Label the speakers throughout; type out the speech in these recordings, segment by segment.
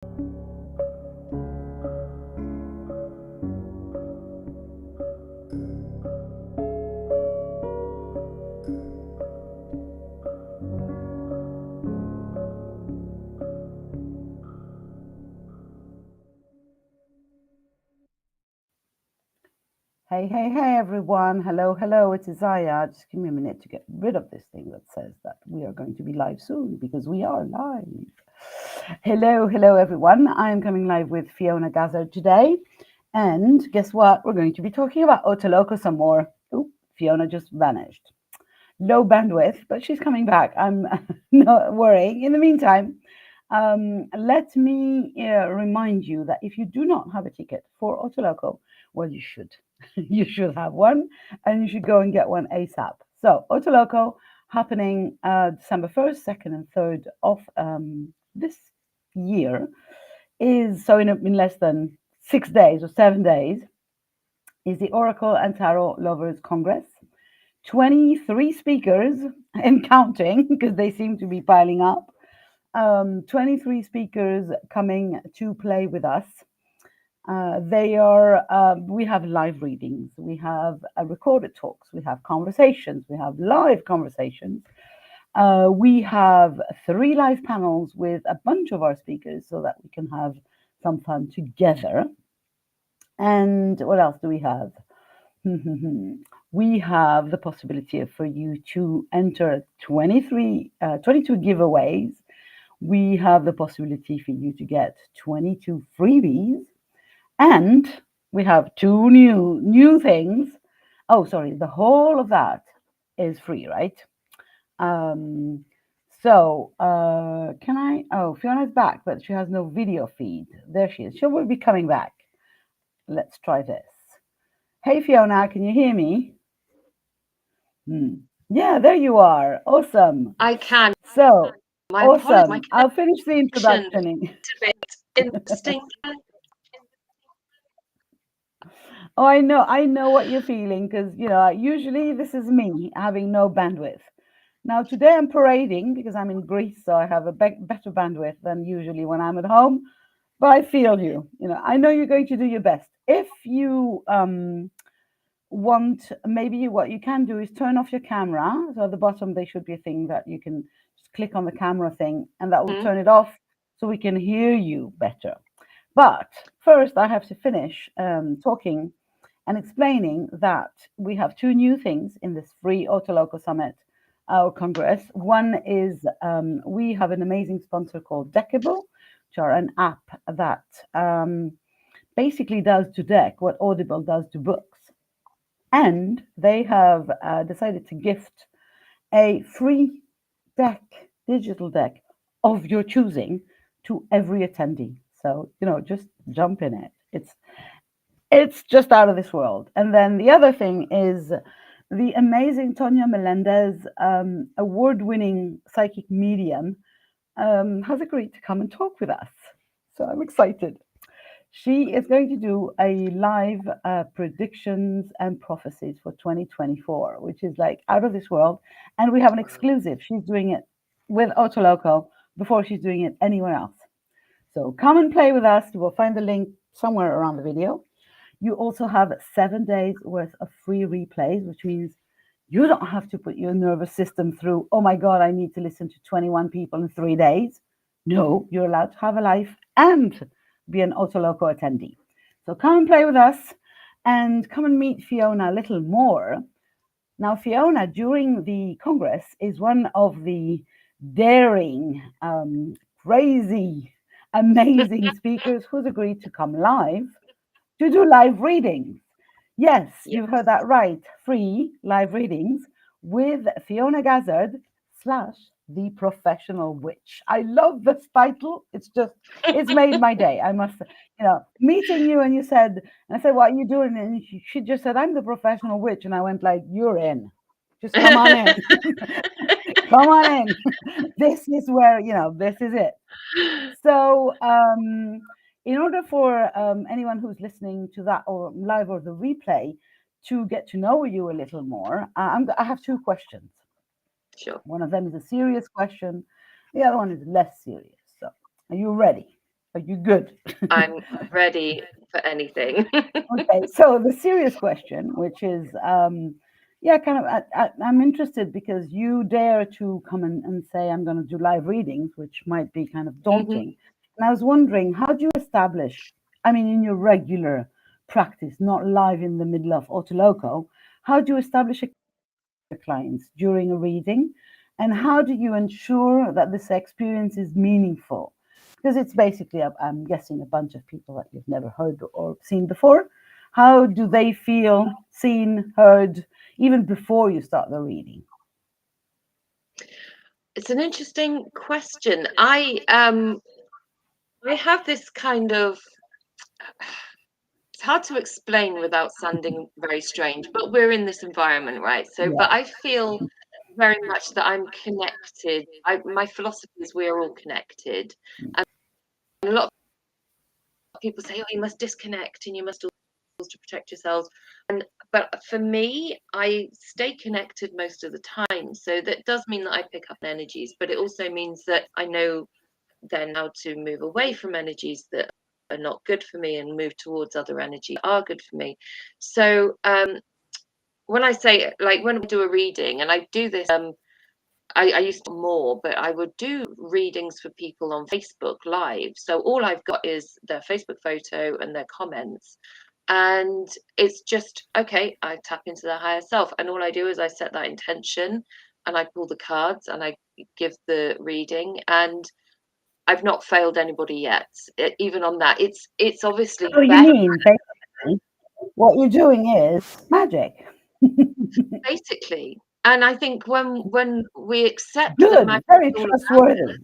Speaker 1: Hey, everyone. Hello, it's Isaiah. Just give me a minute to get rid of this thing that says that we are going to be live soon, because we are live. Hello, everyone. I'm coming live with Fiona Gazzard today. And guess what? We're going to be talking about OTALOCO some more. Oop, Fiona just vanished. Low bandwidth, but she's coming back. I'm not worrying. In the meantime, let me remind you that if you do not have a ticket for OTALOCO, well, you should. You should have one, and you should go and get one ASAP. So, OTALOCO happening December 1st, 2nd, and 3rd of this year is, so in less than 6 days or 7 days, is the Oracle and Tarot Lovers Congress. 23 speakers and counting, because they seem to be piling up. 23 speakers coming to play with us. We have live readings, we have recorded talks, we have conversations, we have live conversations. We have 3 live panels with a bunch of our speakers so that we can have some fun together. And what else do we have? We have the possibility for you to enter 22 giveaways. We have the possibility for you to get 22 freebies. And we have 2 new things. Oh, sorry, the whole of that is free, right? Can I? Oh, Fiona's back, but she has no video feed. There she is. She will be coming back. Let's try this. Hey, Fiona, can you hear me? Yeah, there you are. Awesome.
Speaker 2: I can.
Speaker 1: So,
Speaker 2: my
Speaker 1: awesome.
Speaker 2: My
Speaker 1: I'll finish the introduction.
Speaker 2: Interesting.
Speaker 1: Oh, I know what you're feeling, because, usually this is me having no bandwidth. Now, today I'm parading because I'm in Greece, so I have a better bandwidth than usually when I'm at home. But I feel you. I know you're going to do your best. If you want, maybe what you can do is turn off your camera. So at the bottom, there should be a thing that you can just click on the camera thing, and that will turn it off so we can hear you better. But first, I have to finish talking and explaining that we have 2 new things in this free OTALOCO Summit, our Congress. One is we have an amazing sponsor called Deckable, which are an app that basically does to deck what Audible does to books. And they have decided to gift a free deck, digital deck of your choosing to every attendee. So, just jump in it. It's just out of this world. And then the other thing is the amazing Tonya Melendez, award-winning psychic medium, has agreed to come and talk with us. So I'm excited. She is going to do a live predictions and prophecies for 2024, which is like out of this world. And we have an exclusive. She's doing it with OTALOCO before she's doing it anywhere else. So come and play with us. You will find the link somewhere around the video. You also have 7 days worth of free replays, which means you don't have to put your nervous system through, oh my God, I need to listen to 21 people in 3 days. No, you're allowed to have a life and be an OTALOCO attendee. So come and play with us and come and meet Fiona a little more. Now, Fiona, during the Congress, is one of the daring, crazy, amazing speakers who's agreed to come live to do live readings. Yes, you've heard that right. Free live readings with Fiona Gazzard / the professional witch. I love this title. It's made my day. I must, meeting you, and I said, what are you doing? And she just said, I'm the professional witch. And I went like, you're in. Just come on in. Come on in. This is where, this is it. So, in order for anyone who's listening to that or live or the replay to get to know you a little more, I have 2 questions.
Speaker 2: Sure.
Speaker 1: One of them is a serious question. The other one is less serious. So, are you ready? Are you good?
Speaker 2: I'm ready for anything.
Speaker 1: Okay, so the serious question, which is, yeah, kind of, I'm interested because you dare to come and say, I'm going to do live readings, which might be kind of daunting. And I was wondering, how do you establish, I mean, in your regular practice, not live in the middle of OTALOCO, how do you establish a clients during a reading? And how do you ensure that this experience is meaningful? Because it's basically, I'm guessing, a bunch of people that you've never heard or seen before. How do they feel seen, heard, even before you start the reading?
Speaker 2: It's an interesting question. I have this kind of, it's hard to explain without sounding very strange, but we're in this environment, right? So, but
Speaker 1: Yeah.
Speaker 2: I feel very much that I'm connected. My philosophy is we are all connected. And a lot of people say, oh, you must disconnect and you must do to protect yourselves. But for me, I stay connected most of the time. So that does mean that I pick up energies, but it also means that I know then how to move away from energies that are not good for me and move towards other energies that are good for me. So when I say, like, when I do a reading, and I do this, I used to more, but I would do readings for people on Facebook Live. So all I've got is their Facebook photo and their comments. And it's just, okay, I tap into their higher self. And all I do is I set that intention and I pull the cards and I give the reading. And I've not failed anybody yet. Even on that, it's obviously
Speaker 1: So you
Speaker 2: better,
Speaker 1: mean basically what you're doing is magic?
Speaker 2: basically. And I think when we accept that
Speaker 1: Good,
Speaker 2: magic
Speaker 1: very
Speaker 2: is all
Speaker 1: trustworthy.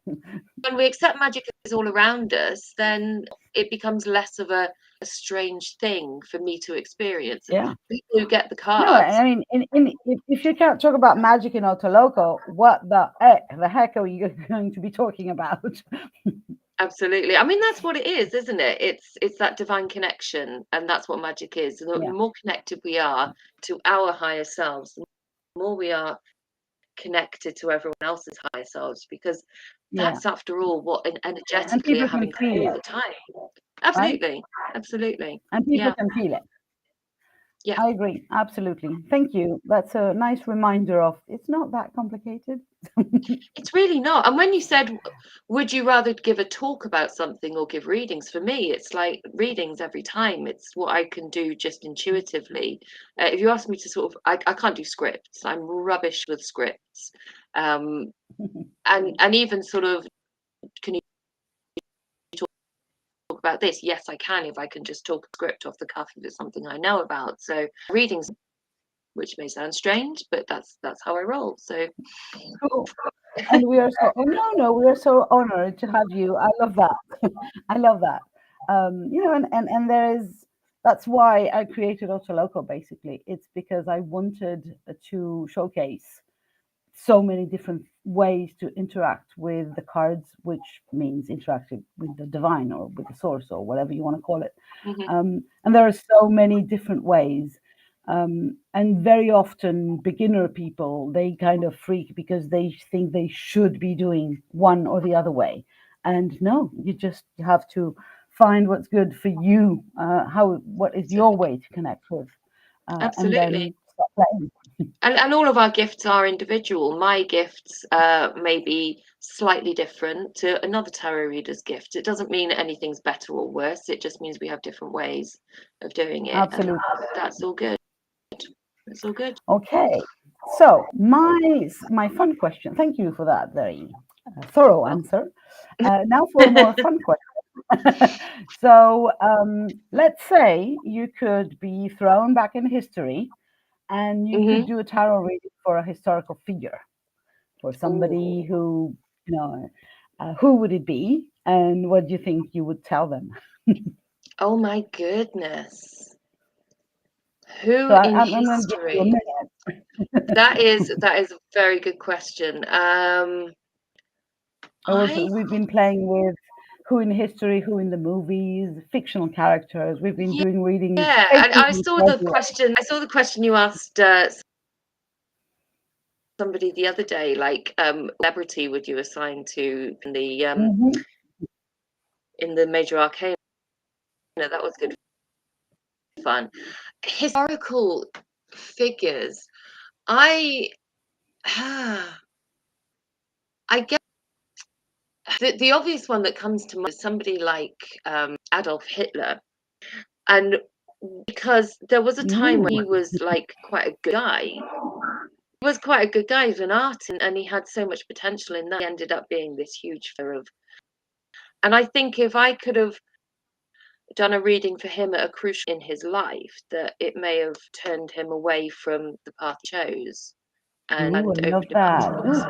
Speaker 2: when we accept magic is all around us, then it becomes less of a strange thing for me to experience.
Speaker 1: Yeah.
Speaker 2: People who get the
Speaker 1: No,
Speaker 2: cards,
Speaker 1: I mean, if you can't talk about magic in OTALOCO, what the heck are you going to be talking about?
Speaker 2: absolutely. I mean, that's what it is, isn't it? It's that divine connection, and that's what magic is. The
Speaker 1: Yeah,
Speaker 2: more connected we are to our higher selves, the more we are connected to everyone else's higher selves, because
Speaker 1: yeah,
Speaker 2: that's after all what
Speaker 1: and
Speaker 2: energetically are
Speaker 1: people can
Speaker 2: having
Speaker 1: feel
Speaker 2: all
Speaker 1: it,
Speaker 2: the time.
Speaker 1: right?
Speaker 2: Absolutely, absolutely.
Speaker 1: And people
Speaker 2: Yeah,
Speaker 1: can feel it.
Speaker 2: yeah.
Speaker 1: I agree, absolutely. Thank you. That's a nice reminder of it's not that complicated.
Speaker 2: It's really not. And when you said, would you rather give a talk about something or give readings? For me, it's like readings every time. It's what I can do just intuitively. If you ask me to sort of, I can't do scripts. I'm rubbish with scripts. And even sort of, can you talk about this? Yes, I can, if I can just talk a script off the cuff if it's something I know about. So readings, which may sound strange, but that's how I roll. So
Speaker 1: Cool. And we are so, oh, no, we are so honored to have you. I love that. I love that. And there is, that's why I created OTALOCO basically. It's because I wanted to showcase so many different ways to interact with the cards, which means interacting with the divine or with the source or whatever you want to call it.
Speaker 2: mhm,
Speaker 1: And there are so many different ways. And very often, beginner people, they kind of freak because they think they should be doing one or the other way. And no, you just have to find what's good for you, what is your way to connect with, and
Speaker 2: absolutely.
Speaker 1: then start playing.
Speaker 2: And all of our gifts are individual. My gifts may be slightly different to another tarot reader's gift. It doesn't mean anything's better or worse. It just means we have different ways of doing it, and
Speaker 1: Absolutely.
Speaker 2: that's all good. It's all good.
Speaker 1: Okay. So my fun question. Thank you for that very thorough
Speaker 2: Well,
Speaker 1: answer. Now for a more fun question. So let's say you could be thrown back in history, and you could
Speaker 2: hmm
Speaker 1: do a tarot reading for a historical figure, for somebody
Speaker 2: Ooh.
Speaker 1: who who would it be, and what do you think you would tell them?
Speaker 2: Oh my goodness.
Speaker 1: So
Speaker 2: Who in
Speaker 1: I'm going to give you a
Speaker 2: history?
Speaker 1: minute.
Speaker 2: That is a very good question. I
Speaker 1: We've been playing with who in history, who in the movies, fictional characters. We've been doing readings
Speaker 2: yeah, and I
Speaker 1: basically
Speaker 2: saw
Speaker 1: for
Speaker 2: the
Speaker 1: everyone.
Speaker 2: question. I saw the question you asked somebody the other day, like celebrity would you assign to the
Speaker 1: Mhm.
Speaker 2: in the major arcana. That was good fun. Historical figures. I guess the obvious one that comes to mind is somebody like Adolf Hitler, and because there was a time when he was like quite a good guy. He was quite a good guy as an artist, and he had so much potential in that. He ended up being this huge figure of. And I think if I could have done a reading for him at a crucial in his life, that it may have turned him away from the path he chose and
Speaker 1: I love that.
Speaker 2: possibilities.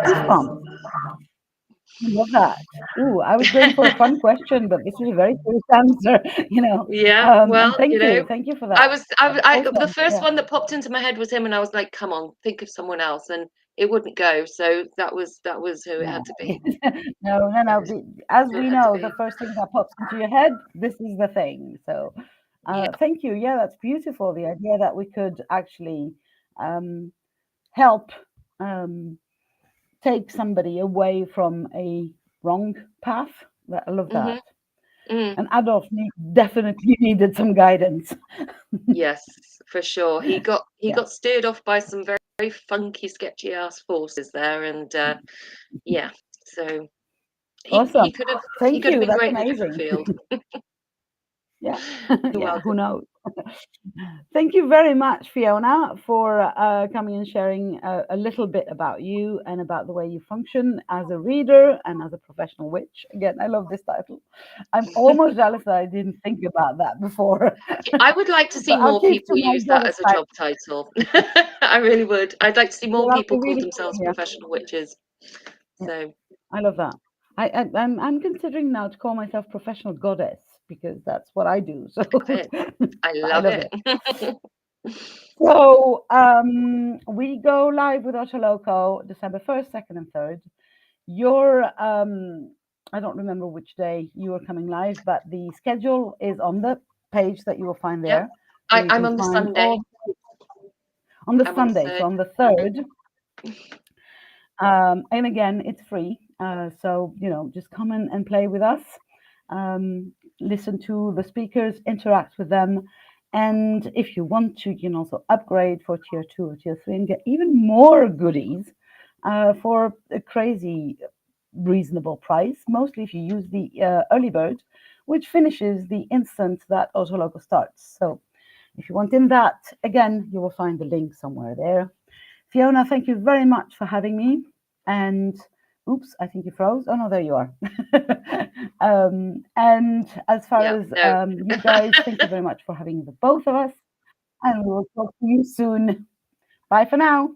Speaker 1: I love that. Ooh, I was going for a fun question, but this is a very serious answer.
Speaker 2: Yeah, well,
Speaker 1: thank you for that.
Speaker 2: The first one that popped into my head was him, and I was like, "Come on, think of someone else," and it wouldn't go. So that was who it had to be.
Speaker 1: No. As we know, the first thing that pops into your head, this is the thing. So, thank you. Yeah, that's beautiful. The idea that we could actually help take somebody away from a wrong path. I love that. And Adolf definitely needed some guidance.
Speaker 2: Yes, for sure. He got steered off by some very, very funky, sketchy ass forces there, and yeah. So
Speaker 1: awesome.
Speaker 2: he could have
Speaker 1: Thank you.
Speaker 2: been
Speaker 1: That's
Speaker 2: great
Speaker 1: amazing.
Speaker 2: in a different field.
Speaker 1: Yeah. Yeah, who knows? Thank you very much, Fiona, for coming and sharing a little bit about you and about the way you function as a reader and as a professional witch. Again, I love this title. I'm almost jealous that I didn't think about that before.
Speaker 2: I would like to see more people use that as a job title. I really would. I'd like to see more people call themselves professional witches. So
Speaker 1: I love that. I'm considering now to call myself professional goddess because that's what I do. So
Speaker 2: I love it.
Speaker 1: So we go live with OTALOCO December 1st, 2nd, and 3rd. Your I don't remember which day you are coming live, but the schedule is on the page that you will find there.
Speaker 2: Yep. I'm on the Sunday.
Speaker 1: On the Sunday, so on the 3rd. And again, it's free. So, just come in and play with us. Listen to the speakers, interact with them. And if you want to, you can also upgrade for tier 2 or tier 3 and get even more goodies for a crazy reasonable price, mostly if you use the early bird, which finishes the instant that OTALOCO starts. So if you want in that, again, you will find the link somewhere there. Fiona, thank you very much for having me. And oops, I think you froze. Oh, no, there you are. And as far as you guys, thank you very much for having the both of us. And we will talk to you soon. Bye for now.